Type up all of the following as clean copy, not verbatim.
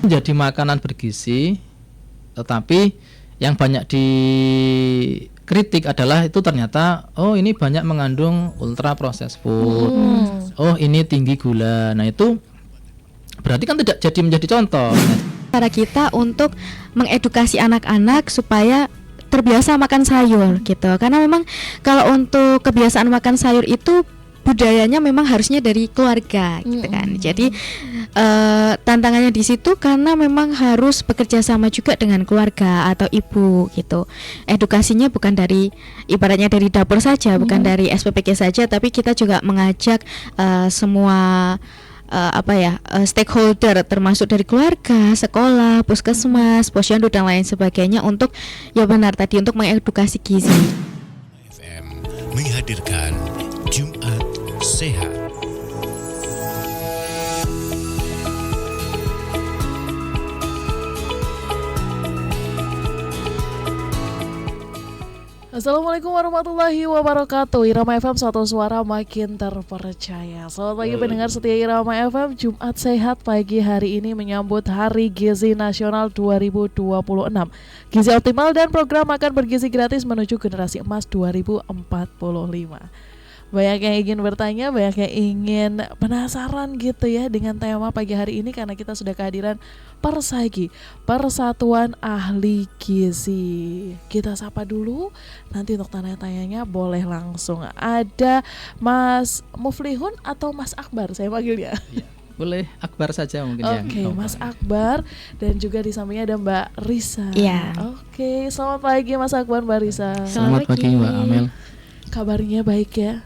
menjadi makanan bergizi, tetapi yang banyak dikritik adalah itu ternyata ini banyak mengandung ultra processed food. Ini tinggi gula. Nah, itu berarti kan tidak menjadi contoh. Cara kita untuk mengedukasi anak-anak supaya terbiasa makan sayur gitu. Karena memang kalau untuk kebiasaan makan sayur itu budayanya memang harusnya dari keluarga gitu kan. Jadi tantangannya di situ karena memang harus bekerja sama juga dengan keluarga atau ibu gitu. Edukasinya bukan dari ibaratnya dari dapur saja, bukan dari SPPK saja, tapi kita juga mengajak semua stakeholder termasuk dari keluarga, sekolah, puskesmas, posyandu dan lain sebagainya untuk ya benar tadi untuk mengedukasi gizi. FM menghadirkan Jumat Sehat. Assalamualaikum warahmatullahi wabarakatuh. Irama FM, satu suara makin terpercaya. Selamat pagi pendengar setia Irama FM. Jumat Sehat pagi hari ini menyambut Hari Gizi Nasional 2026. Gizi optimal dan program makan bergizi gratis menuju generasi emas 2045. Banyak yang ingin bertanya, banyak yang ingin penasaran gitu ya dengan tema pagi hari ini, karena kita sudah kehadiran Persagi, Persatuan Ahli Gizi. Kita sapa dulu, nanti untuk tanya-tanyanya boleh langsung. Ada Mas Muflihun atau Mas Akbar saya panggilnya? Ya, boleh Akbar saja mungkin. Oke, Mas Akbar, dan juga di sampingnya ada Mbak Risa. Iya. Oke, selamat pagi Mas Akbar, Mbak Risa. Selamat pagi Mbak Amel. Kabarnya baik ya?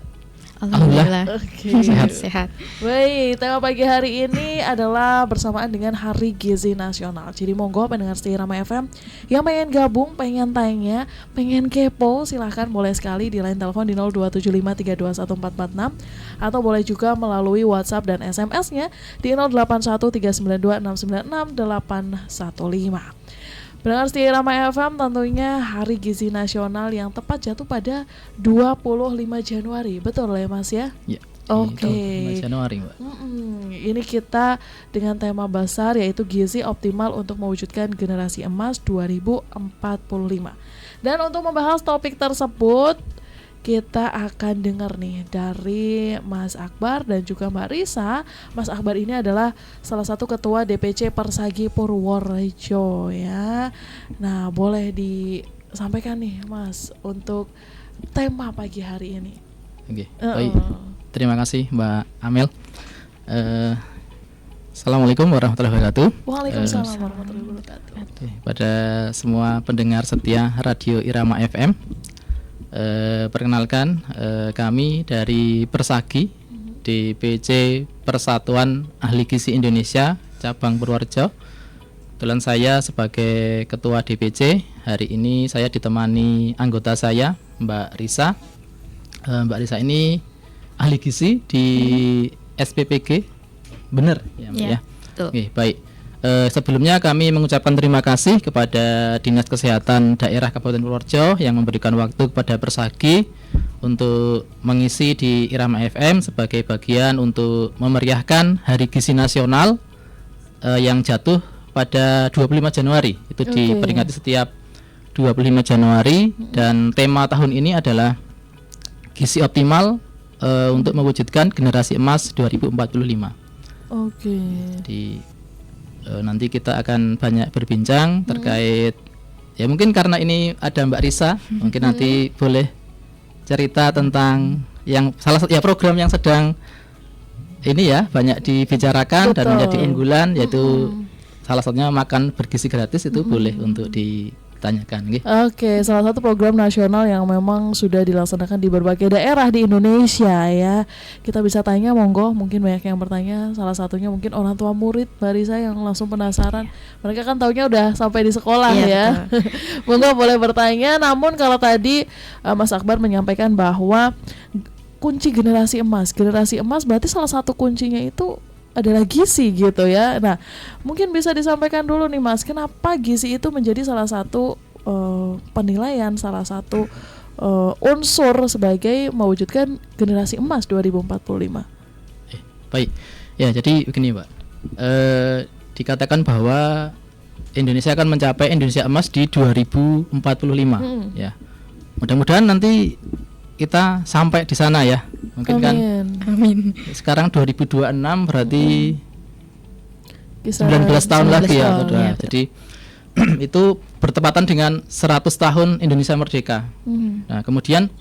Alhamdulillah. Oke. Sehat. Baik, tema pagi hari ini adalah bersamaan dengan Hari Gizi Nasional. Jadi monggo pendengar setia Irama FM yang pengen gabung, pengen tanya, pengen kepo, silahkan boleh sekali di line telepon di 02753214446 atau boleh juga melalui WhatsApp dan SMS-nya di 081392696815. Pendengar setia Irama FM, tentunya Hari Gizi Nasional yang tepat jatuh pada 25 Januari. Betul ya Mas ya? Ya. Oke. 5 Januari, Mbak. Ini kita dengan tema besar yaitu Gizi Optimal untuk mewujudkan generasi emas 2045. Dan untuk membahas topik tersebut, kita akan dengar nih dari Mas Akbar dan juga Mbak Risa. Mas Akbar ini adalah salah satu ketua DPC Persagi Purworejo ya. Nah, boleh disampaikan nih Mas untuk tema pagi hari ini. Oke, baik. Terima kasih Mbak Amel. Assalamualaikum warahmatullahi wabarakatuh. Waalaikumsalam warahmatullahi wabarakatuh. Pada semua pendengar setia Radio Irama FM, perkenalkan kami dari Persagi DPC Persatuan Ahli Gizi Indonesia cabang Purworejo. Kebetulan saya sebagai ketua DPC, hari ini saya ditemani anggota saya Mbak Risa. Mbak Risa ini ahli gizi di SPPG, benar ya Mbak ya? Oke, baik. Sebelumnya kami mengucapkan terima kasih kepada Dinas Kesehatan Daerah Kabupaten Purworejo yang memberikan waktu kepada Persagi untuk mengisi di Irama FM sebagai bagian untuk memeriahkan Hari Gizi Nasional yang jatuh pada 25 Januari. Itu diperingati setiap 25 Januari dan tema tahun ini adalah Gizi Optimal untuk mewujudkan generasi emas 2045. Oke. Jadi nanti kita akan banyak berbincang terkait ya, mungkin karena ini ada Mbak Risa, mungkin nanti boleh cerita tentang yang salah satu ya program yang sedang ini ya banyak dibicarakan. Betul. Dan menjadi unggulan yaitu salah satunya makan bergizi gratis, itu boleh untuk ditanyakan. Oke, salah satu program nasional yang memang sudah dilaksanakan di berbagai daerah di Indonesia ya. Kita bisa tanya, monggo, mungkin banyak yang bertanya. Salah satunya mungkin orang tua murid Mbak Risa yang langsung penasaran. Mereka kan taunya udah sampai di sekolah ya. Monggo boleh bertanya. Namun kalau tadi Mas Akbar menyampaikan bahwa kunci generasi emas berarti salah satu kuncinya itu adalah gizi gitu ya. Nah, mungkin bisa disampaikan dulu nih Mas, kenapa gizi itu menjadi salah satu penilaian, salah satu unsur sebagai mewujudkan generasi emas 2045. Baik. Ya, jadi begini Mbak. dikatakan bahwa Indonesia akan mencapai Indonesia emas di 2045 ya. Mudah-mudahan nanti kita sampai di sana ya. Mungkin kan Amin. sekarang 2026 berarti Kisah 19 tahun 19 lagi ya, tahun, Saudara. ya, Jadi itu bertepatan dengan 100 tahun Indonesia merdeka. Nah, kemudian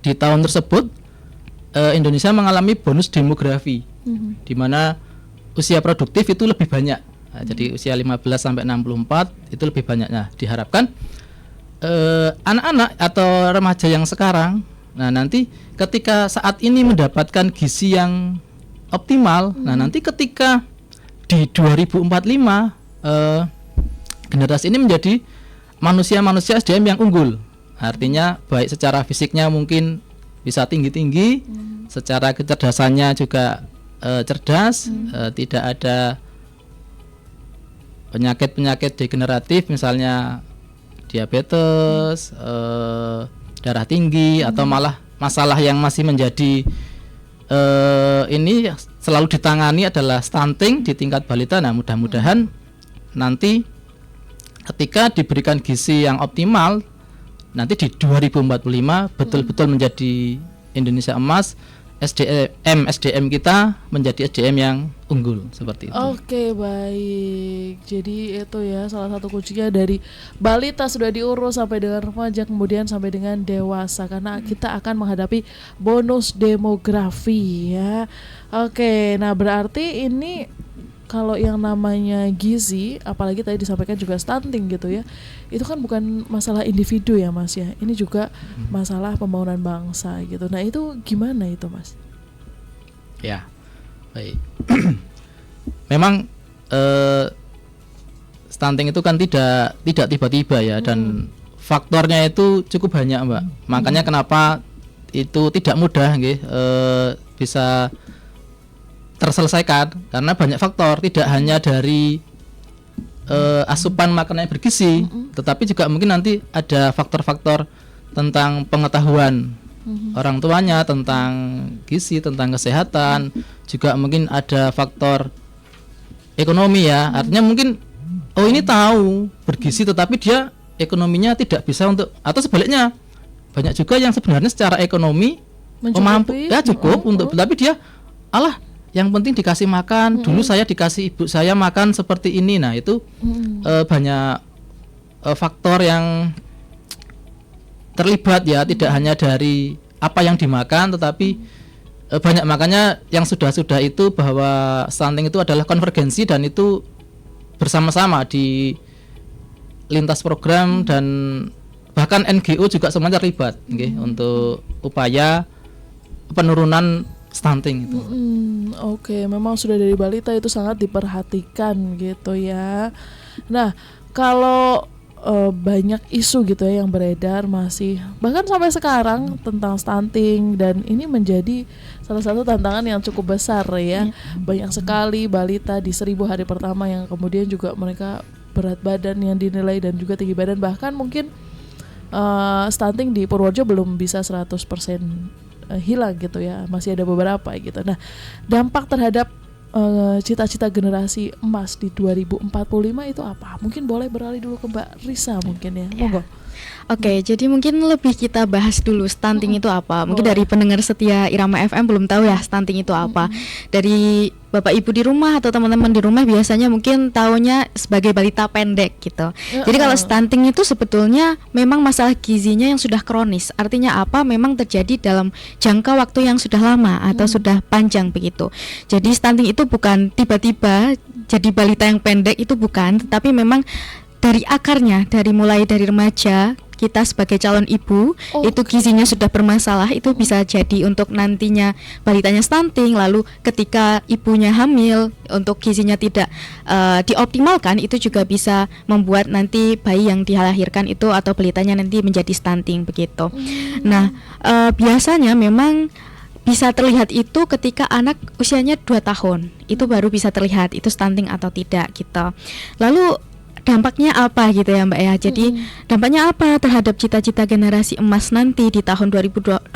di tahun tersebut Indonesia mengalami bonus demografi, di mana usia produktif itu lebih banyak. Nah, jadi usia 15 sampai 64 itu lebih banyak. Nah, diharapkan anak-anak atau remaja yang sekarang, nah nanti ketika saat ini mendapatkan gizi yang optimal, nah nanti ketika di 2045 generasi ini menjadi manusia-manusia SDM yang unggul. Artinya baik secara fisiknya mungkin bisa tinggi-tinggi, secara kecerdasannya juga cerdas, tidak ada penyakit-penyakit degeneratif misalnya diabetes, darah tinggi, atau malah masalah yang masih menjadi ini selalu ditangani adalah stunting di tingkat balita. Nah, mudah-mudahan nanti ketika diberikan gizi yang optimal, nanti di 2045 betul-betul menjadi Indonesia emas, SDM kita menjadi SDM yang unggul seperti itu. Oke, baik. Jadi itu ya salah satu kuncinya, dari balita sudah diurus sampai dengan remaja, kemudian sampai dengan dewasa, karena kita akan menghadapi bonus demografi ya. Oke, nah berarti ini kalau yang namanya gizi, apalagi tadi disampaikan juga stunting gitu ya, itu kan bukan masalah individu ya Mas ya, ini juga masalah pembangunan bangsa gitu. Nah itu gimana itu Mas? Ya, baik. Memang stunting itu kan tidak tiba-tiba ya, dan faktornya itu cukup banyak Mbak. Makanya kenapa itu tidak mudah bisa terselesaikan, karena banyak faktor, tidak hanya dari asupan makanan yang bergizi, tetapi juga mungkin nanti ada faktor-faktor tentang pengetahuan orang tuanya tentang gizi, tentang kesehatan, juga mungkin ada faktor ekonomi ya. Artinya mungkin ini tahu bergizi tetapi dia ekonominya tidak bisa untuk, atau sebaliknya banyak juga yang sebenarnya secara ekonomi mampu ya cukup untuk, tapi dia yang penting dikasih makan. Dulu saya dikasih ibu saya makan seperti ini. Nah itu banyak faktor yang terlibat ya, tidak hanya dari apa yang dimakan, tetapi banyak. Makanya yang sudah itu bahwa stunting itu adalah konvergensi, dan itu bersama-sama di lintas program, dan bahkan NGO juga semuanya terlibat untuk upaya penurunan stunting itu. Oke, memang sudah dari balita itu sangat diperhatikan gitu ya. Nah, kalau banyak isu gitu ya yang beredar masih bahkan sampai sekarang tentang stunting, dan ini menjadi salah satu tantangan yang cukup besar ya. Banyak sekali balita di 1000 hari pertama yang kemudian juga mereka berat badan yang dinilai dan juga tinggi badan, bahkan mungkin stunting di Purworejo belum bisa 100% hilang gitu ya, masih ada beberapa gitu. Nah, dampak terhadap cita-cita generasi emas di 2045 itu apa? Mungkin boleh beralih dulu ke Mbak Risa mungkin ya. Monggo. Oke, jadi mungkin lebih kita bahas dulu stunting itu apa. Mungkin dari pendengar setia Irama FM belum tahu ya stunting itu apa. Dari Bapak Ibu di rumah atau teman-teman di rumah biasanya mungkin taunya sebagai balita pendek gitu. Jadi kalau stunting itu sebetulnya memang masalah gizinya yang sudah kronis. Artinya apa? Memang terjadi dalam jangka waktu yang sudah lama atau sudah panjang begitu. Jadi stunting itu bukan tiba-tiba jadi balita yang pendek, itu bukan, tetapi memang dari akarnya, mulai dari remaja, kita sebagai calon ibu itu gizinya sudah bermasalah, itu bisa jadi untuk nantinya balitanya stunting. Lalu ketika ibunya hamil, untuk gizinya tidak dioptimalkan, itu juga bisa membuat nanti bayi yang dilahirkan itu atau balitanya nanti menjadi stunting begitu. Nah, biasanya memang bisa terlihat itu ketika anak usianya 2 tahun, itu baru bisa terlihat itu stunting atau tidak gitu. Lalu dampaknya apa gitu ya Mbak ya. Jadi dampaknya apa terhadap cita-cita generasi emas nanti di tahun 2045.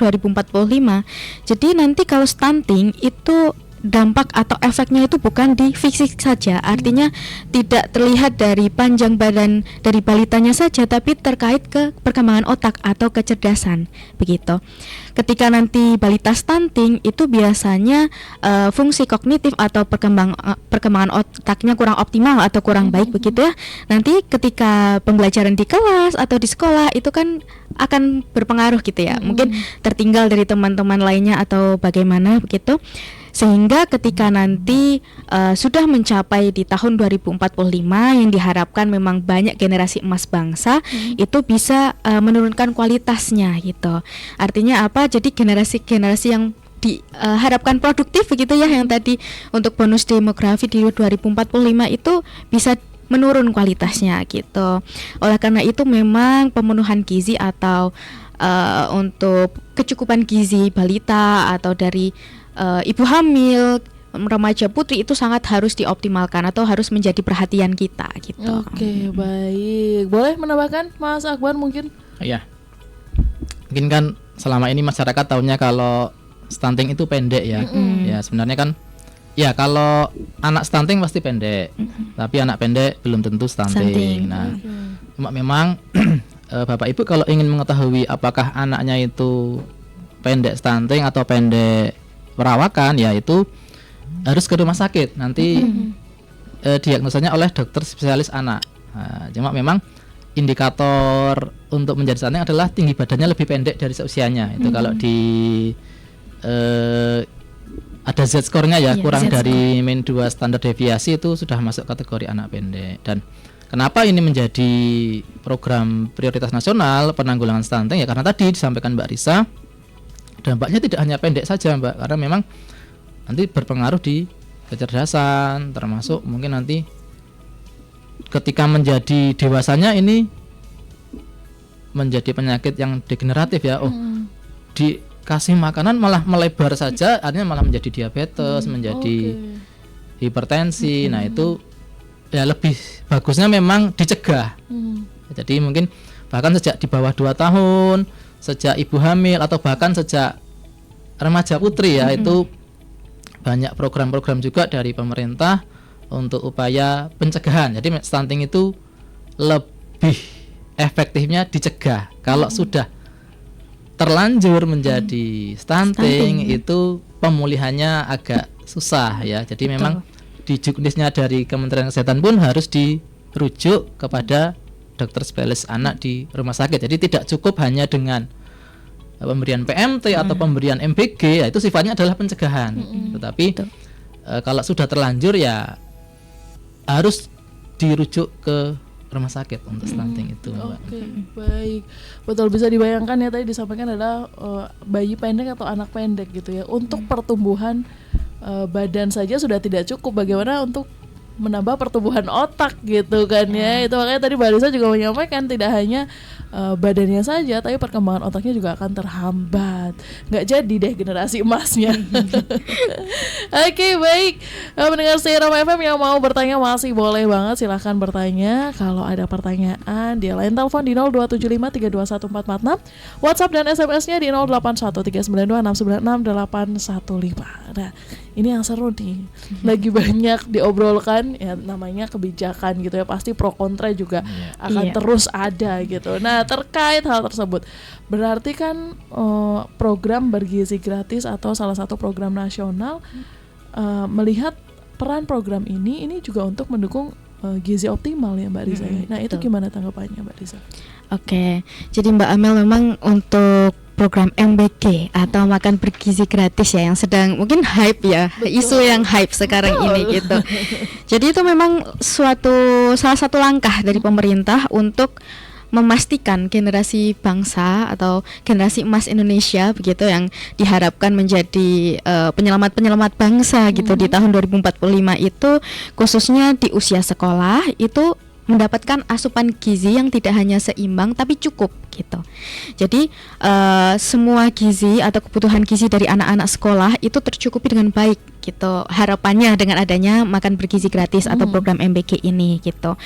Jadi nanti kalau stunting itu dampak atau efeknya itu bukan di fisik saja, artinya tidak terlihat dari panjang badan dari balitanya saja, tapi terkait ke perkembangan otak atau kecerdasan begitu. Ketika nanti balita stunting itu biasanya fungsi kognitif atau perkembangan otaknya kurang optimal atau kurang baik begitu ya. Nanti ketika pembelajaran di kelas atau di sekolah itu kan akan berpengaruh gitu ya. Mungkin tertinggal dari teman-teman lainnya atau bagaimana begitu. Sehingga ketika nanti sudah mencapai di tahun 2045 yang diharapkan memang banyak generasi emas bangsa itu bisa menurunkan kualitasnya gitu. Artinya apa? Jadi generasi-generasi yang diharapkan produktif begitu ya, yang tadi untuk bonus demografi di 2045 itu bisa menurun kualitasnya gitu. Oleh karena itu memang pemenuhan gizi atau untuk kecukupan gizi balita atau dari ibu hamil, remaja putri itu sangat harus dioptimalkan atau harus menjadi perhatian kita gitu. Oke, baik. Boleh menambahkan Mas Akbar mungkin? Ya. Mungkin kan selama ini masyarakat tahunya kalau stunting itu pendek ya. Ya, sebenarnya kan ya kalau anak stunting pasti pendek. Tapi anak pendek belum tentu stunting. Nah, cuma memang Bapak Ibu kalau ingin mengetahui apakah anaknya itu pendek stunting atau pendek perawakan, ya itu harus ke rumah sakit nanti diagnosanya oleh dokter spesialis anak. Nah, cuma memang indikator untuk menjadi stunting adalah tinggi badannya lebih pendek dari seusianya. Itu kalau di ada Z-score-nya ya, kurang dari -2 standar deviasi itu sudah masuk kategori anak pendek. Dan kenapa ini menjadi program prioritas nasional penanggulangan stunting ya karena tadi disampaikan Mbak Risa, dampaknya tidak hanya pendek saja Mbak, karena memang nanti berpengaruh di kecerdasan, termasuk mungkin nanti ketika menjadi dewasanya ini menjadi penyakit yang degeneratif ya. Dikasih makanan malah melebar saja, artinya malah menjadi diabetes, menjadi hipertensi. Nah itu ya lebih bagusnya memang dicegah. Jadi mungkin bahkan sejak di bawah 2 tahun, sejak ibu hamil atau bahkan sejak remaja putri ya, itu banyak program-program juga dari pemerintah untuk upaya pencegahan. Jadi stunting itu lebih efektifnya dicegah. Kalau sudah terlanjur menjadi stunting itu pemulihannya agak susah ya. Jadi memang di juknisnya dari Kementerian Kesehatan pun harus dirujuk kepada dokter spesialis anak di rumah sakit. Jadi tidak cukup hanya dengan pemberian PMT atau pemberian MBG, ya itu sifatnya adalah pencegahan. Tetapi kalau sudah terlanjur ya harus dirujuk ke rumah sakit untuk stunting itu. Oke, baik. Betul, bisa dibayangkan ya tadi disampaikan adalah bayi pendek atau anak pendek gitu ya. Untuk pertumbuhan badan saja sudah tidak cukup, bagaimana untuk menambah pertumbuhan otak gitu kan ya. Itu makanya tadi Mbak Risa juga menyampaikan tidak hanya badannya saja, tapi perkembangan otaknya juga akan terhambat. Nggak jadi deh generasi emasnya. Oke, baik. Mendengar Roma FM yang mau bertanya masih boleh banget, silahkan bertanya. Kalau ada pertanyaan di line telepon di 02753214446, WhatsApp dan SMS-nya di 081392696815. Nah, ini yang seru nih, lagi banyak diobrolkan ya, namanya kebijakan gitu ya, pasti pro kontra juga akan terus ada gitu. Nah, terkait hal tersebut berarti kan program bergizi gratis atau salah satu program nasional melihat peran program ini juga untuk mendukung gizi optimal ya Mbak Risa. Nah, itu gimana tanggapannya Mbak Risa? Oke, jadi Mbak Amel memang untuk program MBG atau makan bergizi gratis ya yang sedang mungkin hype ya, isu yang hype sekarang ini gitu. Jadi itu memang salah satu langkah dari pemerintah untuk memastikan generasi bangsa atau generasi emas Indonesia begitu yang diharapkan menjadi penyelamat bangsa gitu di tahun 2045 itu, khususnya di usia sekolah itu mendapatkan asupan gizi yang tidak hanya seimbang tapi cukup gitu. Jadi semua gizi atau kebutuhan gizi dari anak-anak sekolah itu tercukupi dengan baik gitu. Harapannya dengan adanya makan bergizi gratis atau program MBG ini gitu.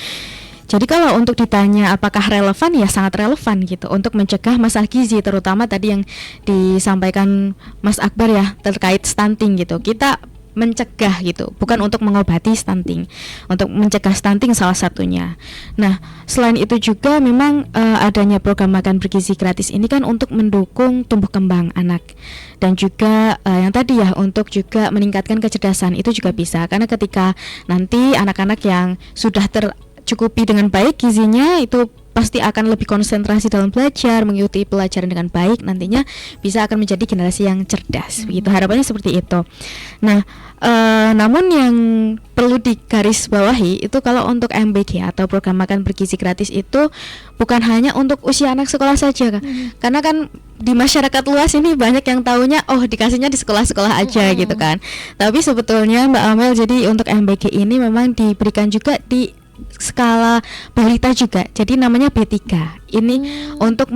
Jadi kalau untuk ditanya apakah relevan, ya sangat relevan gitu untuk mencegah masalah gizi, terutama tadi yang disampaikan Mas Akbar ya terkait stunting gitu. Kita mencegah gitu, bukan untuk mengobati stunting, untuk mencegah stunting salah satunya. Nah, selain itu juga memang adanya program makan bergizi gratis ini kan untuk mendukung tumbuh kembang anak, dan juga yang tadi ya, untuk juga meningkatkan kecerdasan itu juga bisa, karena ketika nanti anak-anak yang sudah tercukupi dengan baik gizinya itu pasti akan lebih konsentrasi dalam belajar, mengikuti pelajaran dengan baik, nantinya bisa akan menjadi generasi yang cerdas. Begitu harapannya seperti itu. Nah, namun yang perlu digarisbawahi itu kalau untuk MBG atau program makan bergizi gratis itu bukan hanya untuk usia anak sekolah saja, karena kan di masyarakat luas ini banyak yang taunya dikasihnya di sekolah-sekolah aja gitu kan. Tapi sebetulnya Mbak Amel, jadi untuk MBG ini memang diberikan juga di skala balita juga, jadi namanya B3. Ini untuk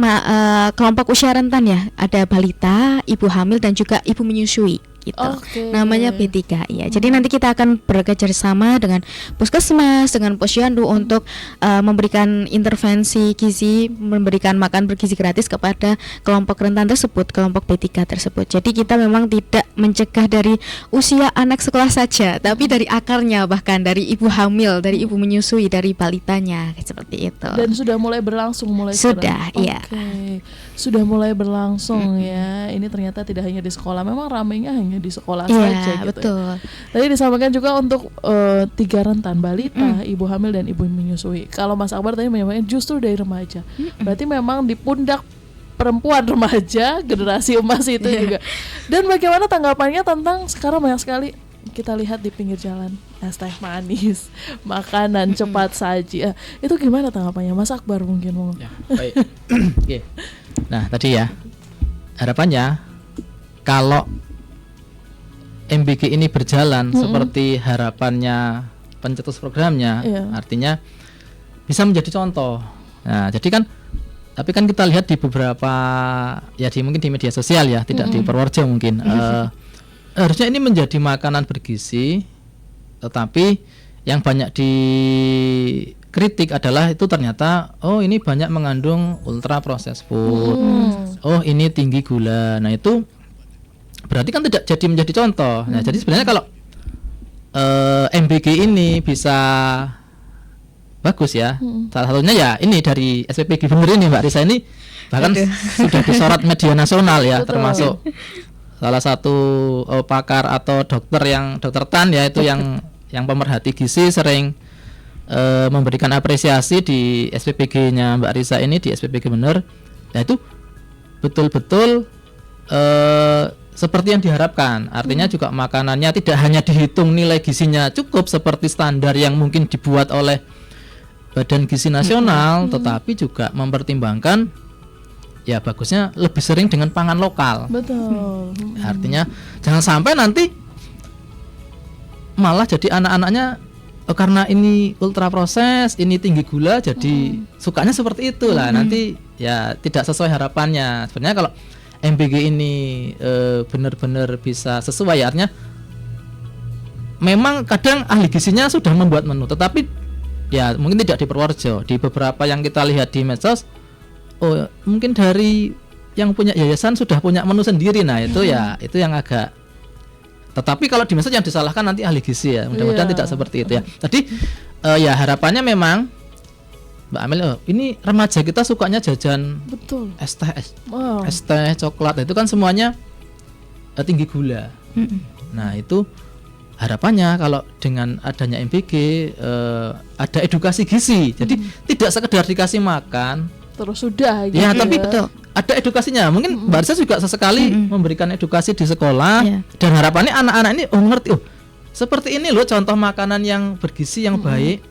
kelompok usia rentan ya, ada balita, ibu hamil dan juga ibu menyusui gitu. Namanya B3 ya. Jadi nanti kita akan bekerja sama dengan Puskesmas, dengan Posyandu untuk memberikan intervensi gizi, memberikan makan bergizi gratis kepada kelompok rentan tersebut, kelompok B3 tersebut. Jadi kita memang tidak mencegah dari usia anak sekolah saja, tapi dari akarnya, bahkan dari ibu hamil, dari ibu menyusui, dari balitanya, seperti itu. Dan sudah mulai berlangsung sudah, iya. Sudah mulai berlangsung ya. Ini ternyata tidak hanya di sekolah, memang ramainya hanya di sekolah saja gitu. Betul. Tadi disampaikan juga untuk 3 rentan, balita, ibu hamil dan ibu menyusui. Kalau Mas Akbar tadi menyampaikan justru dari remaja. Berarti memang di pundak perempuan remaja generasi emas itu juga. Dan bagaimana tanggapannya tentang sekarang banyak sekali kita lihat di pinggir jalan es teh manis, makanan cepat saji. Itu gimana tanggapannya Mas Akbar mungkin mau? Ya, baik. Oke. Nah, tadi ya harapannya kalau MBG ini berjalan seperti harapannya pencetus programnya, artinya bisa menjadi contoh. Nah, jadi kan, tapi kan kita lihat di beberapa ya mungkin di media sosial ya, tidak di Purworejo mungkin. Harusnya ini menjadi makanan bergizi, tetapi yang banyak dikritik adalah itu ternyata ini banyak mengandung ultra processed food. Ini tinggi gula. Nah, itu berarti kan tidak jadi menjadi contoh. Nah, jadi sebenarnya kalau MBG ini bisa bagus ya. Salah satunya ya ini dari SPPG Bener ini Mbak Risa ini bahkan sudah disorot media nasional ya. Betul. Termasuk salah satu pakar atau dokter Tan ya, itu yang pemerhati gizi sering memberikan apresiasi di SPPG-nya Mbak Risa ini, di SPPG Bener. Nah, itu betul-betul seperti yang diharapkan. Artinya juga makanannya tidak hanya dihitung nilai gizinya cukup seperti standar yang mungkin dibuat oleh Badan Gizi Nasional, tetapi juga mempertimbangkan ya bagusnya lebih sering dengan pangan lokal. Betul. Artinya jangan sampai nanti malah jadi anak-anaknya karena ini ultra proses, ini tinggi gula, jadi sukanya seperti itulah. Nanti ya tidak sesuai harapannya. Sebenarnya kalau MBG ini benar-benar bisa sesuai, artinya memang kadang ahli gizinya sudah membuat menu, tetapi ya mungkin tidak di Purworejo, di beberapa yang kita lihat di medsos, mungkin dari yang punya yayasan sudah punya menu sendiri. Nah, itu ya itu yang agak, tetapi kalau di medsos yang disalahkan nanti ahli gizi ya. Mudah-mudahan tidak seperti itu ya. Jadi ya harapannya memang Mbak Amel, ini remaja kita sukanya jajan es teh, coklat, itu kan semuanya tinggi gula. Nah, itu harapannya kalau dengan adanya MBG ada edukasi gizi. Jadi tidak sekedar dikasih makan terus sudah gitu ya, tapi betul ada edukasinya. Mungkin Mbak Risa juga sesekali memberikan edukasi di sekolah, dan harapannya anak-anak ini ngerti, seperti ini loh contoh makanan yang bergizi yang baik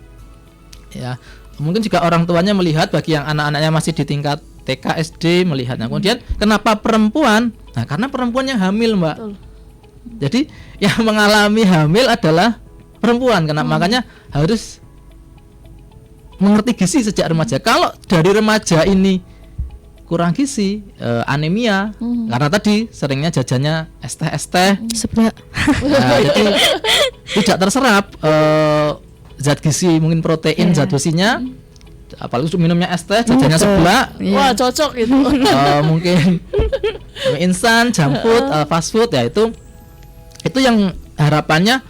ya. Mungkin juga orang tuanya melihat, bagi yang anak-anaknya masih di tingkat TK SD melihatnya. Kemudian kenapa perempuan? Nah, karena perempuan yang hamil, Mbak. Betul. Jadi yang mengalami hamil adalah perempuan. Kenapa? Makanya harus mengerti gizi sejak remaja. Kalau dari remaja ini kurang gizi, anemia, karena tadi seringnya jajannya es teh, seblak. Nah, jadi tidak terserap zat gizi, mungkin protein, zat besinya. Apalagi minumnya es teh, jajannya seblak. Wah, cocok itu. Mungkin instan, junk food, fast food ya, itu yang harapannya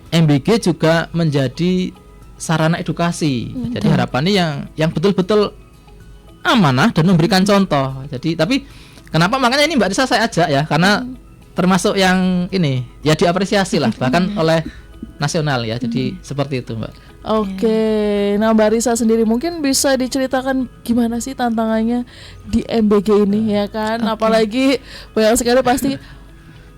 MBG juga menjadi sarana edukasi. Jadi harapannya yang betul-betul amanah dan memberikan contoh. Jadi tapi kenapa makanya ini Mbak Risa saya ajak ya, karena termasuk yang ini ya diapresiasi lah bahkan oleh nasional ya. Jadi seperti itu Mbak. Oke, nah Mbak Risa sendiri mungkin bisa diceritakan gimana sih tantangannya di MBG ini ya kan? Apalagi banyak sekali pasti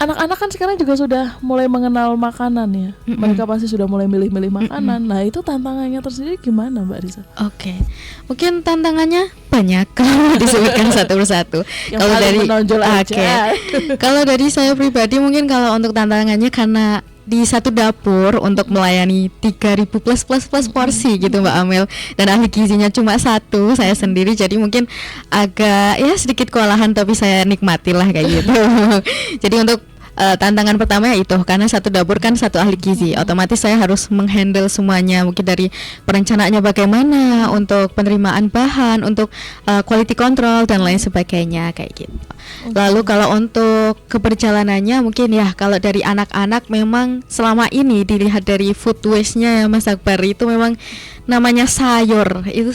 anak-anak kan sekarang juga sudah mulai mengenal makanan ya. Mereka pasti sudah mulai milih-milih makanan. Nah itu tantangannya tersendiri gimana Mbak Risa? Oke, mungkin tantangannya banyak kalau disebutkan satu persatu. Yang Kalau paling dari menonjol aja. kalau dari saya pribadi mungkin kalau untuk tantangannya karena di satu dapur untuk melayani 3.000 plus porsi gitu Mbak Amel, dan ahli gizinya cuma satu, saya sendiri, jadi mungkin agak ya sedikit kewalahan tapi saya nikmati lah kayak gitu. Jadi untuk tantangan pertama ya itu, karena satu dapur kan satu ahli gizi, otomatis saya harus menghandle semuanya, mungkin dari perencanaannya bagaimana, untuk penerimaan bahan, untuk quality control dan lain sebagainya kayak gitu. Lalu kalau untuk keberjalanannya mungkin ya kalau dari anak-anak memang selama ini dilihat dari food waste-nya ya Mas Akbar, itu memang namanya sayur itu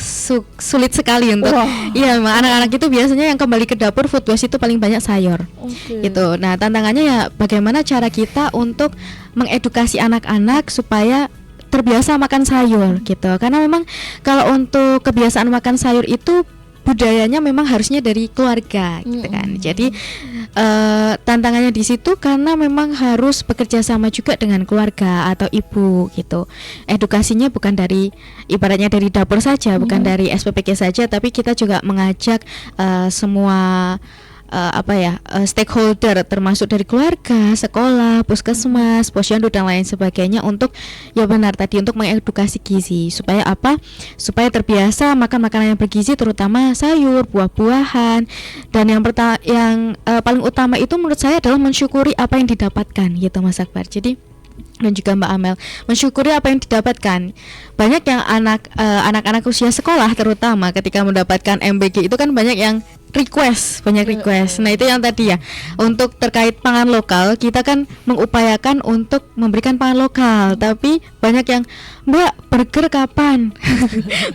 sulit sekali untuk iya memang anak-anak itu biasanya yang kembali ke dapur food waste itu paling banyak sayur gitu. Nah tantangannya ya bagaimana cara kita untuk mengedukasi anak-anak supaya terbiasa makan sayur gitu, karena memang kalau untuk kebiasaan makan sayur itu budayanya memang harusnya dari keluarga gitu kan. Jadi tantangannya di situ karena memang harus bekerja sama juga dengan keluarga atau ibu gitu. Edukasinya bukan dari ibaratnya dari dapur saja, bukan dari SPPK saja, tapi kita juga mengajak semua stakeholder termasuk dari keluarga, sekolah, puskesmas, posyandu dan lain sebagainya untuk ya benar tadi untuk mengedukasi gizi supaya apa? Supaya terbiasa makan makanan yang bergizi terutama sayur, buah-buahan, dan yang paling utama itu menurut saya adalah mensyukuri apa yang didapatkan gitu Mas Akbar. Jadi dan juga Mbak Amel mensyukuri apa yang didapatkan. Banyak yang anak-anak usia sekolah terutama ketika mendapatkan MBG itu kan banyak yang banyak request. Nah itu yang tadi ya, untuk terkait pangan lokal kita kan mengupayakan untuk memberikan pangan lokal, tapi banyak yang Mbak burger kapan,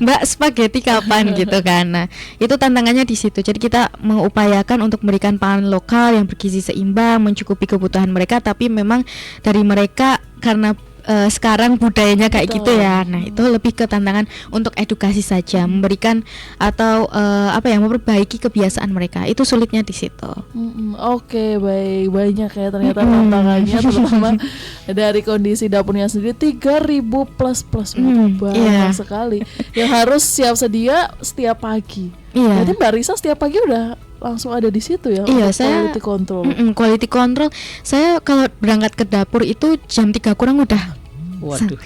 Mbak spaghetti kapan gitu kan. Nah itu tantangannya di situ. Jadi kita mengupayakan untuk memberikan pangan lokal yang bergizi seimbang, mencukupi kebutuhan mereka, tapi memang dari mereka karena sekarang budayanya kayak gitu ya. Nah itu lebih ke tantangan untuk edukasi saja, memberikan atau memperbaiki kebiasaan mereka. Itu sulitnya di situ. Oke, baik, banyak ya ternyata tantangannya terutama dari kondisi dapurnya sendiri 3.000 plus banyak sekali yang harus siap sedia setiap pagi. Jadi Mbak Risa setiap pagi udah langsung ada di situ ya. Iya, saya quality control. Quality control. Saya kalau berangkat ke dapur itu jam 3 kurang udah. Waduh.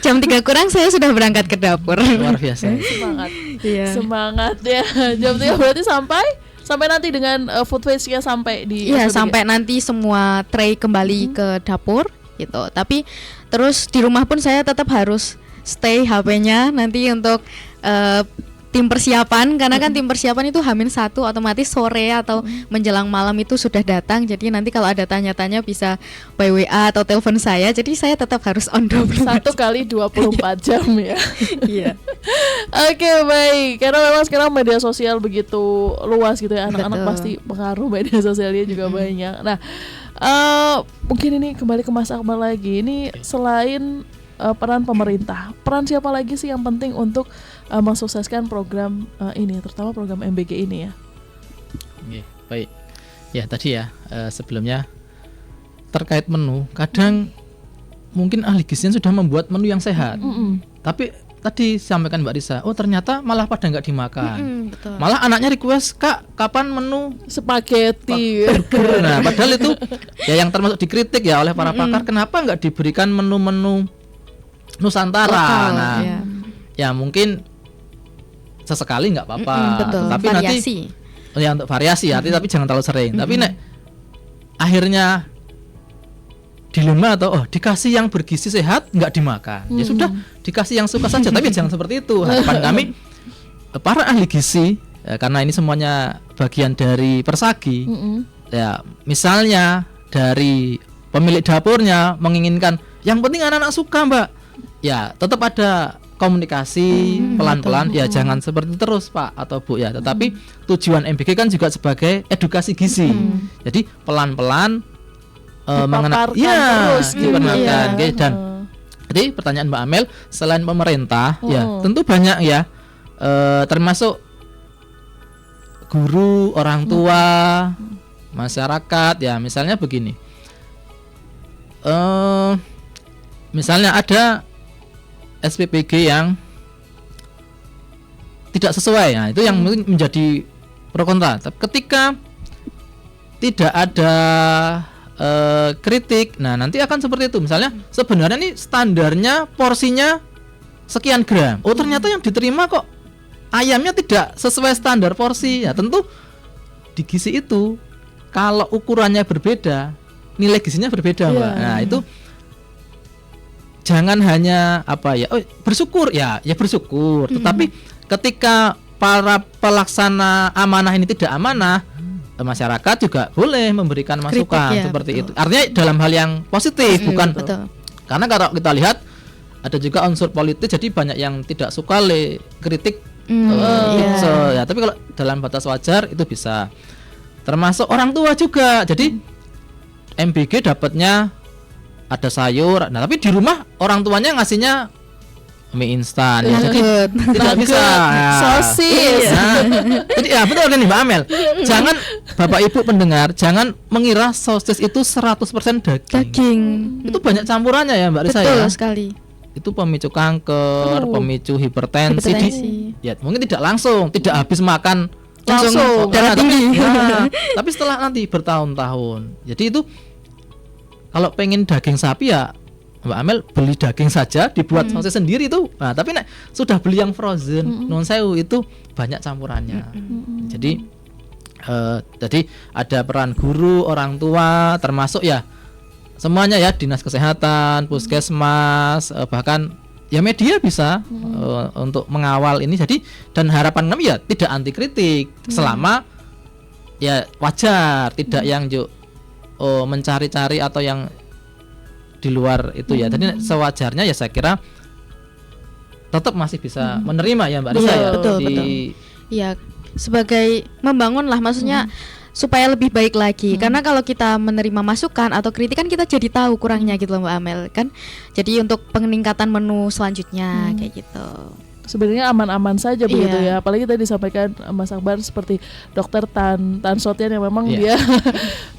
Jam 3 kurang saya sudah berangkat ke dapur. Luar biasa. Semangat. Iya. Semangat ya. Jam 3 berarti sampai nanti dengan food waste-nya sampai di Iya, SPBG. sampai nanti semua tray kembali ke dapur gitu. Tapi terus di rumah pun saya tetap harus stay HP-nya nanti untuk tim persiapan, karena kan tim persiapan itu H-1 otomatis sore atau menjelang malam itu sudah datang. Jadi nanti kalau ada tanya-tanya bisa by WA atau telepon saya. Jadi saya tetap harus on 1 kali 24 jam ya. Iya. Oke, baik. Karena memang sekarang media sosial begitu luas gitu ya. Anak-anak pasti pengaruh media sosialnya juga banyak. Nah, mungkin ini kembali ke Mas Akmal lagi. Ini selain peran pemerintah, peran siapa lagi sih yang penting untuk mensukseskan program ini, terutama program MBG ini ya? Oke, baik. Ya tadi ya sebelumnya terkait menu, kadang mungkin ahli gizi sudah membuat menu yang sehat, tapi tadi sampaikan Mbak Risa, oh ternyata malah pada nggak dimakan, betul. Malah anaknya request, Kak kapan menu spaghetti. Nah padahal itu ya yang termasuk dikritik ya oleh para pakar, kenapa nggak diberikan menu-menu Nusantara. Lokal, nah ya mungkin sesekali nggak apa-apa, tapi variasi. Nanti ya untuk variasi ya, tapi jangan terlalu sering. Tapi nek akhirnya dilema atau dikasih yang bergizi sehat nggak dimakan, ya sudah dikasih yang suka saja, tapi jangan seperti itu. Harapan kami para ahli gizi karena ini semuanya bagian dari Persagi, ya misalnya dari pemilik dapurnya menginginkan yang penting anak-anak suka Mbak, ya tetap ada komunikasi pelan-pelan, ya jangan seperti itu terus Pak atau Bu ya. Tetapi tujuan MBG kan juga sebagai edukasi gizi. Jadi pelan-pelan mengenai terus diperkenalkan. Oke, dan jadi pertanyaan Mbak Amel, selain pemerintah ya tentu banyak ya, termasuk guru, orang tua, masyarakat ya. Misalnya begini, misalnya ada SPPG yang tidak sesuai, nah itu yang mungkin menjadi pro kontra. Ketika tidak ada kritik, nah nanti akan seperti itu. Misalnya sebenarnya nih standarnya porsinya sekian gram, oh ternyata yang diterima kok ayamnya tidak sesuai standar porsi. Ya tentu di gizi itu kalau ukurannya berbeda, nilai gizinya berbeda Mbak. Nah itu jangan hanya bersyukur ya bersyukur, tetapi ketika para pelaksana amanah ini tidak amanah, masyarakat juga boleh memberikan masukan kritik, seperti itu. Artinya dalam hal yang positif, bukan betul. Karena kalau kita lihat ada juga unsur politik, jadi banyak yang tidak suka kritik. Ya, tapi kalau dalam batas wajar itu bisa. Termasuk orang tua juga. Jadi MBG dapatnya ada sayur, nah tapi di rumah orang tuanya ngasihnya mie instan, ya, jadi tidak bisa sosis. Jadi ya betul kan nih Mbak Amel, jangan Bapak Ibu pendengar, jangan mengira sosis itu 100% daging. Itu banyak campurannya ya Mbak Risa. Betul ya sekali. Itu pemicu kanker, pemicu hipertensi. Ya mungkin tidak langsung, tidak habis makan langsung darah tinggi. Tapi setelah nanti bertahun-tahun. Jadi itu kalau pengen daging sapi ya Mbak Amel beli daging saja, dibuat sosis sendiri itu. Nah, tapi nek sudah beli yang frozen, non sewu itu banyak campurannya. Jadi ada peran guru, orang tua, termasuk ya semuanya ya, dinas kesehatan, puskesmas, bahkan ya media bisa untuk mengawal ini. Jadi dan harapan kami ya tidak anti kritik selama ya wajar, tidak yang mencari-cari atau yang di luar itu ya. Jadi sewajarnya ya saya kira tetap masih bisa menerima ya Mbak Risa ya. Betul. Iya, sebagai membangun lah, maksudnya supaya lebih baik lagi. Karena kalau kita menerima masukan atau kritikan, kita jadi tahu kurangnya gitu loh Mbak Amel kan. Jadi untuk peningkatan menu selanjutnya kayak gitu. Sebenarnya aman-aman saja begitu ya. Apalagi tadi disampaikan Mas Akbar seperti Dokter Tan Sotian yang memang dia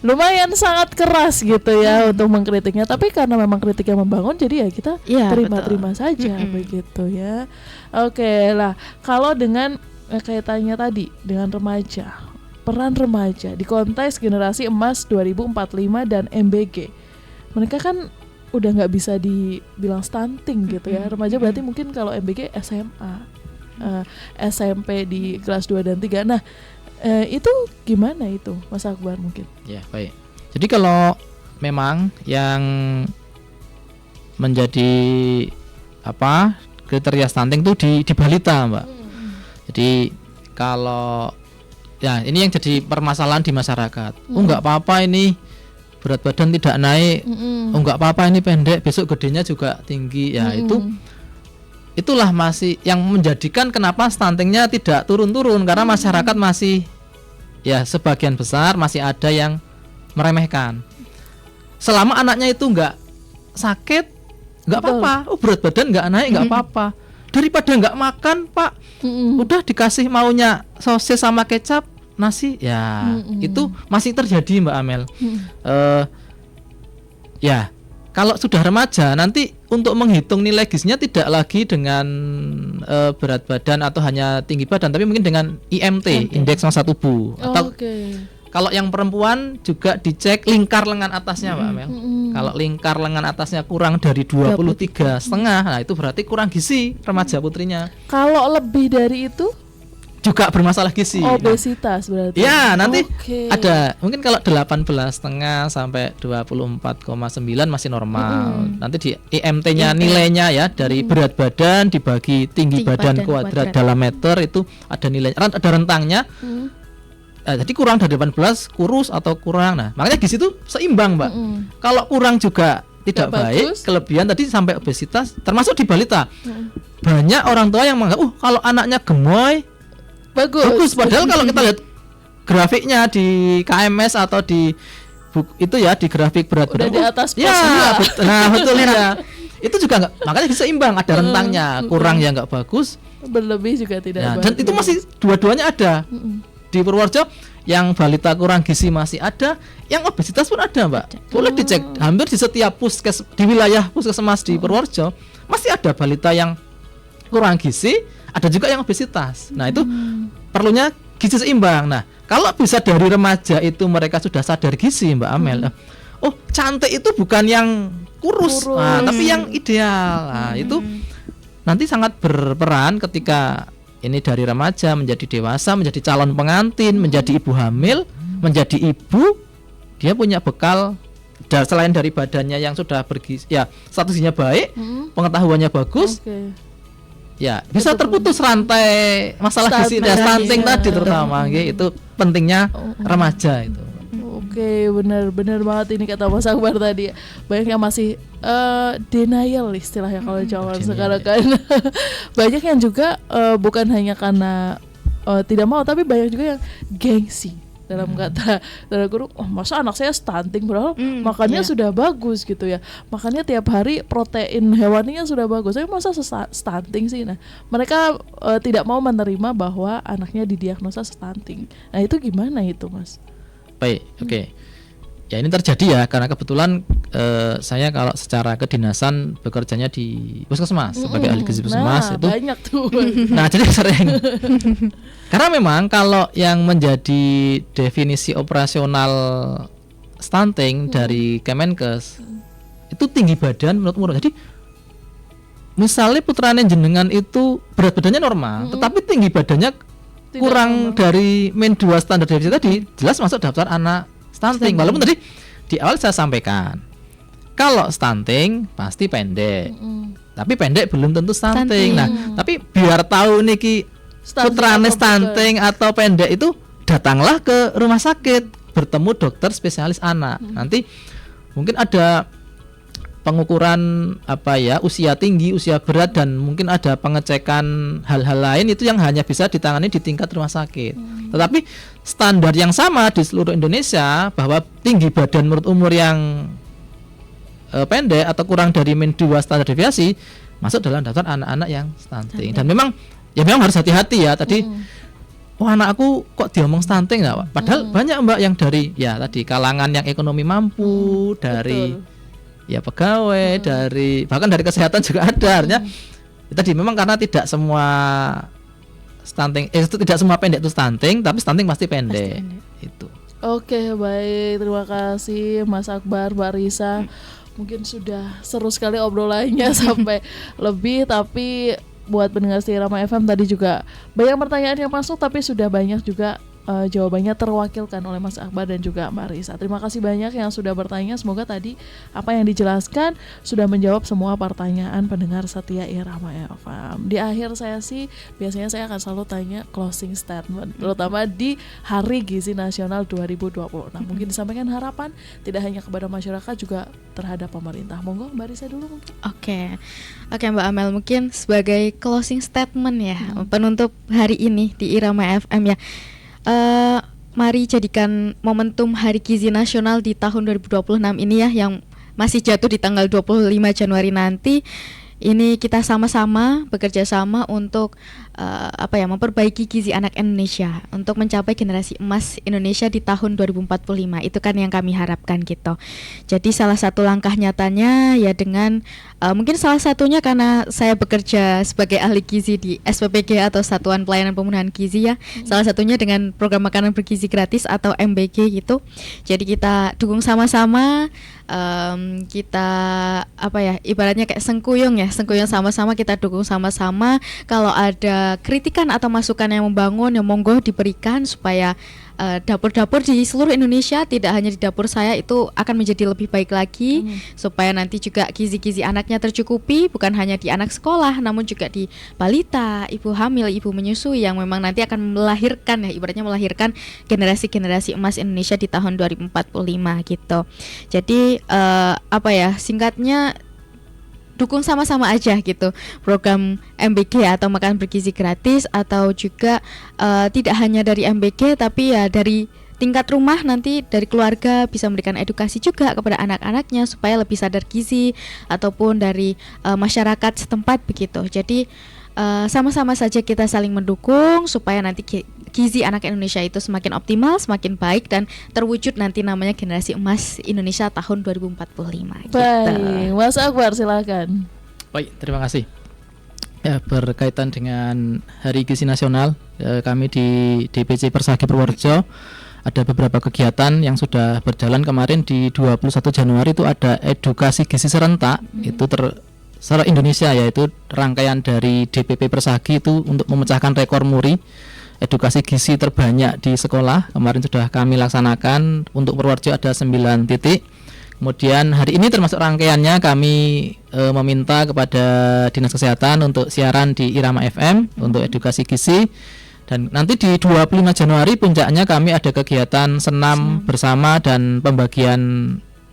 lumayan sangat keras gitu ya untuk mengkritiknya. Tapi karena memang kritiknya membangun, jadi ya kita terima-terima saja begitu ya. Oke lah, kalau dengan kaitannya tadi dengan remaja, peran remaja di kontes Generasi Emas 2045 dan MBG, mereka kan udah nggak bisa dibilang stunting gitu ya. Remaja berarti mungkin kalau MBG SMA, SMP di kelas 2 dan 3. Nah itu gimana itu Mas Akbar mungkin? Ya baik. Jadi kalau memang yang menjadi kriteria stunting itu di balita Mbak. Jadi kalau ya ini yang jadi permasalahan di masyarakat. Nggak apa-apa ini berat badan tidak naik, nggak apa-apa ini pendek, besok gedenya juga tinggi. Ya itulah masih yang menjadikan kenapa stuntingnya tidak turun-turun, karena masyarakat masih ya sebagian besar masih ada yang meremehkan. Selama anaknya itu nggak sakit, nggak apa-apa. Berat badan nggak naik nggak apa-apa. Daripada nggak makan Pak, udah dikasih maunya sosis sama kecap, nasi ya itu masih terjadi Mbak Amel. Ya kalau sudah remaja nanti untuk menghitung nilai gizinya tidak lagi dengan berat badan atau hanya tinggi badan, tapi mungkin dengan IMT, indeks massa tubuh. Atau kalau yang perempuan juga dicek lingkar lengan atasnya Mbak Amel. Kalau lingkar lengan atasnya kurang dari 23,5, nah itu berarti kurang gizi remaja putrinya. Kalau lebih dari itu juga bermasalah gizi. Obesitas berarti. Ya, nanti ada mungkin kalau 18,5 sampai 24,9 masih normal. Nanti di IMT-nya nilainya ya dari berat badan dibagi tinggi badan kuadrat dalam meter itu ada nilai, ada rentangnya. jadi kurang dari 18 kurus atau kurang. Nah, makanya gizi itu seimbang, Mbak. Kalau kurang juga tidak baik, bagus. kelebihan tadi sampai obesitas, termasuk di balita. Banyak orang tua yang menganggap, kalau anaknya gemoy bagus. Padahal kalau kita lihat grafiknya di KMS atau di itu ya di grafik berat Udah di atas pos ya, juga. nah betul ya. Itu juga enggak, makanya seimbang, ada rentangnya. Kurang yang enggak bagus, Berlebih juga tidak nah, bagus. dan itu masih dua-duanya ada. Di Purworejo yang balita kurang gizi masih ada, yang obesitas pun ada, Mbak. Boleh dicek hampir di setiap di wilayah puskesmas di Purworejo masih ada balita yang kurang gizi, ada juga yang obesitas. Nah, itu perlunya gizi seimbang. Nah, kalau bisa dari remaja itu mereka sudah sadar gizi, Mbak Amel. Oh, cantik itu bukan yang kurus. Nah, tapi yang ideal. Nah, itu nanti sangat berperan ketika ini dari remaja menjadi dewasa, menjadi calon pengantin, menjadi ibu hamil, menjadi ibu, dia punya bekal selain dari badannya yang sudah bergizi, ya status gizinya baik, pengetahuannya bagus, ya bisa terputus rantai masalah gizi dan stunting tadi terutama, itu pentingnya remaja itu. Oke, benar banget ini kata Mas Akbar tadi. Banyak yang masih denial istilahnya kalau zaman sekarang kan. Banyak yang juga bukan hanya karena tidak mau, tapi banyak juga yang gengsi dalam kata dalam kurung. Oh, masa anak saya stunting padahal makannya sudah bagus gitu ya. Makannya tiap hari protein hewaninya sudah bagus. Tapi masa stunting sih? Nah, mereka tidak mau menerima bahwa anaknya didiagnosa stunting. Nah, itu gimana itu, Mas? Baik, oke. Ya ini terjadi ya karena kebetulan saya kalau secara kedinasan bekerjanya di puskesmas sebagai ahli gizi puskesmas itu banyak tuh. Nah, jadi sering. Karena memang kalau yang menjadi definisi operasional stunting dari Kemenkes itu tinggi badan menurut umur. Jadi misalnya putrane jenengan itu berat badannya normal, tetapi tinggi badannya kurang dari min 2 standar deviasi tadi, jelas masuk daftar anak stunting. Walaupun tadi di awal saya sampaikan kalau stunting pasti pendek, tapi pendek belum tentu stunting. Nah, tapi biar tahu niki putrane stunting atau pendek itu datanglah ke rumah sakit, bertemu dokter spesialis anak. Nanti mungkin ada pengukuran usia tinggi, usia berat, dan mungkin ada pengecekan hal-hal lain itu yang hanya bisa ditangani di tingkat rumah sakit. Tetapi standar yang sama di seluruh Indonesia bahwa tinggi badan menurut umur yang pendek atau kurang dari min 2 standar deviasi masuk dalam daftar anak-anak yang stunting. Dan memang harus hati-hati ya tadi. Anak aku kok diomong stunting nggak? Padahal banyak, Mbak, yang dari tadi kalangan yang ekonomi mampu, dari pegawai, dari bahkan dari kesehatan juga ada. Artinya tadi memang karena tidak semua stunting tidak semua pendek itu stunting, tapi stunting pasti pendek. Itu. Oke, baik, terima kasih Mas Akbar, Mbak Risa. Mungkin sudah seru sekali obrolannya sampai lebih, tapi buat pendengar Irama FM tadi juga banyak pertanyaan yang masuk, tapi sudah banyak juga jawabannya terwakilkan oleh Mas Akbar dan juga Mbak Risa. Terima kasih banyak yang sudah bertanya. Semoga tadi apa yang dijelaskan sudah menjawab semua pertanyaan pendengar setia Irama FM. Di akhir sesi biasanya saya akan selalu tanya closing statement, terutama di Hari Gizi Nasional 2020. Nah, mungkin disampaikan harapan tidak hanya kepada masyarakat, juga terhadap pemerintah. Monggo Mbak Risa dulu mungkin. Oke, Mbak Amel, mungkin sebagai closing statement ya, penutup hari ini di Irama FM ya. Mari jadikan momentum Hari Gizi Nasional di tahun 2026 ini ya, yang masih jatuh di tanggal 25 Januari nanti. Ini kita sama-sama bekerja sama untuk memperbaiki gizi anak Indonesia untuk mencapai generasi emas Indonesia di tahun 2045. Itu kan yang kami harapkan gitu. Jadi salah satu langkah nyatanya ya dengan mungkin salah satunya karena saya bekerja sebagai ahli gizi di SPPG atau Satuan Pelayanan Pemenuhan Gizi ya. Salah satunya dengan program makanan bergizi gratis atau MBG gitu. Jadi kita dukung sama-sama, kita ibaratnya kayak sengkuyung sama-sama, kita dukung sama-sama. Kalau ada kritikan atau masukan yang membangun, yang monggo diberikan supaya dapur-dapur di seluruh Indonesia, tidak hanya di dapur saya, itu akan menjadi lebih baik lagi, supaya nanti juga gizi-gizi anaknya tercukupi, bukan hanya di anak sekolah namun juga di balita, ibu hamil, ibu menyusui yang memang nanti akan melahirkan ya, ibaratnya melahirkan generasi-generasi emas Indonesia di tahun 2045 gitu. Jadi singkatnya dukung sama-sama aja gitu program MBG atau makan bergizi gratis, atau juga tidak hanya dari MBG tapi ya dari tingkat rumah, nanti dari keluarga bisa memberikan edukasi juga kepada anak-anaknya supaya lebih sadar gizi, ataupun dari masyarakat setempat begitu. Jadi sama-sama saja kita saling mendukung supaya nanti gizi anak Indonesia itu semakin optimal, semakin baik, dan terwujud nanti namanya generasi emas Indonesia tahun 2045 gitu. Baik, Mas Akbar silakan. Baik, terima kasih. Ya, berkaitan dengan Hari Gizi Nasional, kami di DPC Persagi Purworejo ada beberapa kegiatan yang sudah berjalan. Kemarin di 21 Januari itu ada edukasi gizi serentak, itu secara Indonesia, yaitu rangkaian dari DPP Persagi itu untuk memecahkan rekor muri edukasi gizi terbanyak di sekolah. Kemarin sudah kami laksanakan. Untuk Purworejo ada 9 titik. Kemudian hari ini termasuk rangkaiannya kami meminta kepada Dinas Kesehatan untuk siaran di Irama FM untuk edukasi gizi. Dan nanti di 25 Januari puncaknya kami ada kegiatan senam bersama dan pembagian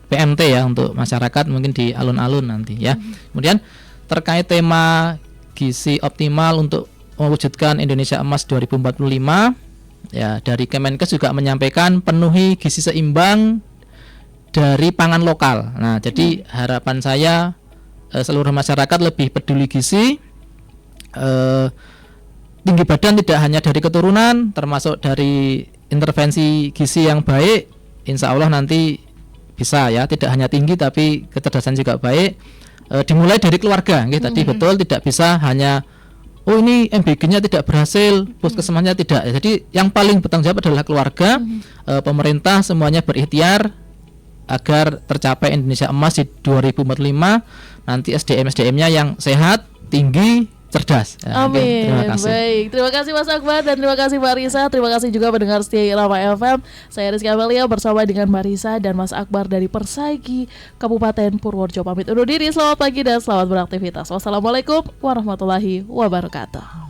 PMT ya untuk masyarakat, mungkin di alun-alun nanti ya. Kemudian terkait tema gizi optimal untuk mewujudkan Indonesia Emas 2045, ya dari Kemenkes juga menyampaikan penuhi gizi seimbang dari pangan lokal. Nah, jadi harapan saya seluruh masyarakat lebih peduli gizi. Tinggi badan tidak hanya dari keturunan, termasuk dari intervensi gizi yang baik. Insya Allah nanti bisa ya, tidak hanya tinggi tapi kecerdasan juga baik. Dimulai dari keluarga, tadi betul, tidak bisa hanya ini MBG-nya tidak berhasil, puskesmasnya tidak. Jadi yang paling bertanggung jawab adalah keluarga, pemerintah semuanya berikhtiar agar tercapai Indonesia Emas di 2045. Nanti SDM-nya yang sehat, tinggi, cerdas. Ya, amin. Terima kasih. Baik, terima kasih Mas Akbar dan terima kasih Mbak Risa. Terima kasih juga pendengar setia Irama FM. Saya Rizky Amelia bersama dengan Mbak Risa dan Mas Akbar dari Persagi Kabupaten Purworejo pamit undur diri. Selamat pagi dan selamat beraktivitas. Wassalamualaikum warahmatullahi wabarakatuh.